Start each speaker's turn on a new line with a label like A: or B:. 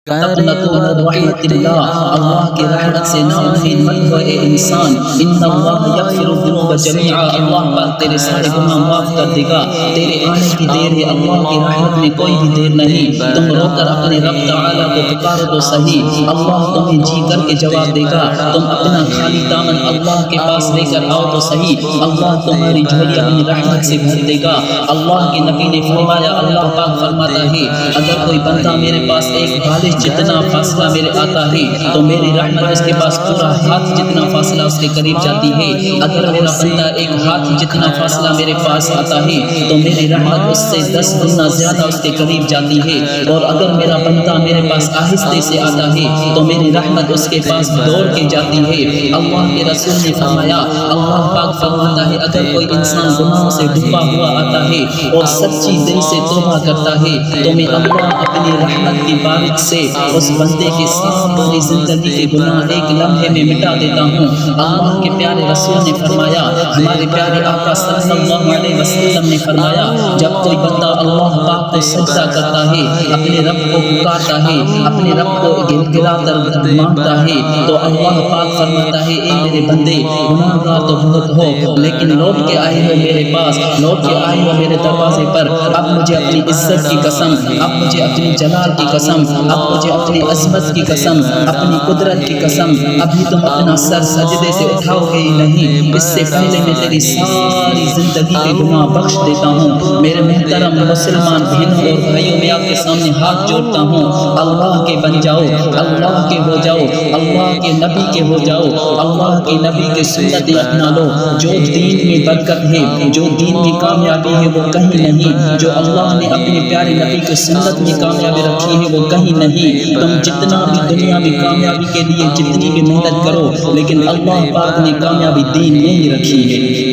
A: تقنطوا من رحمت اللہ، اللہ کی رحمت سے نا امید مت ہو اے انسان۔ ان اللہ یغفر الذنوب جميعا، اللہ پاک تیرے سارے گناہ معاف کر دے گا۔ تیرے آنے کی دیر ہے، اللہ کی رحمت میں کوئی بھی دیر نہیں۔ تم رو کر اپنے رب تعالیٰ کو پکارو تو صحیح، اللہ تمہیں جی کر کے جواب دے گا۔ تم اپنا خالی دامن اللہ کے پاس لے کر آؤ تو صحیح، اللہ تمہاری جھولی اپنی رحمت سے بھر دے گا۔ اللہ کے نبی نے فرمایا، اللہ پاک فرماتا ہے اگر کوئی بندہ میرے پاس ایک بالش جتنا فاصلہ میرے آتا ہے تو میری رحمت اس کے پاس پورا ہاتھ جتنا فاصلہ اس کے قریب جاتی ہے۔ اگر میرا بندہ ایک ہاتھ جتنا فاصلہ میرے پاس آتا ہے تو میری رحمت اس سے 10 گنا زیادہ اس کے قریب جاتی ہے۔ اور اگر میرا بندہ میرے پاس آہستہ سے آتا ہے تو میری رحمت اس کے پاس دوڑ کے جاتی ہے۔ اللہ کے رسول نے فرمایا، اللہ پاک فرماتا ہے اگر کوئی انسان گناہوں سے ڈوبا ہوا آتا ہے اور سچی دل سے توبہ کرتا ہے تو میں اللہ اپنی رحمت کی بارش سے اس بندے کے ساری زندگی کے گناہ ایک لمحے میں مٹا دیتا ہوں۔ اللہ کے پیارے رسول نے فرمایا، ہمارے پیارے آقا صلی اللہ علیہ وسلم نے فرمایا، جب کوئی بندہ اللہ پاک کو سجدہ کرتا ہے، اپنے رب کو پکارتا ہے، اپنے رب کو گلا کر مانگتا ہے تو اللہ پاک فرماتا ہے اے میرے بندے، گناہ گار تو بہت ہو لیکن لوٹ کے آئے ہو میرے پاس، لوٹ کے آئے ہو میرے دروازے پر، اب مجھے اپنی عزت کی قسم، اب مجھے اپنی جلال کی قسم، اب مجھے اپنی عظمت کی قسم، اپنی قدرت کی قسم، ابھی تم اپنا سر سجدے سے اٹھاؤ گے ہی نہیں، اس سے پہلے میں تیری ساری زندگی کے گناہ بخش دیتا ہوں۔ میرے محترم مسلمان بہنوں اور بھائیوں، میں آپ کے سامنے ہاتھ جوڑتا ہوں، اللہ کے بن جاؤ، اللہ کے ہو جاؤ، اللہ کے نبی کے ہو جاؤ، اللہ کے نبی کے سنت اپنا لو۔ جو دین میں برکت ہے، جو دین میں کامیابی ہے وہ کہیں نہیں، جو اللہ نے اپنے پیارے نبی کے سنت میں کامیابی رکھی ہے وہ کہیں نہیں۔ تم جتنا بھی دنیا میں کامیابی کے لیے جتنی بھی محنت کرو لیکن اللہ پاک نے کامیابی دین میں ہی رکھی ہے۔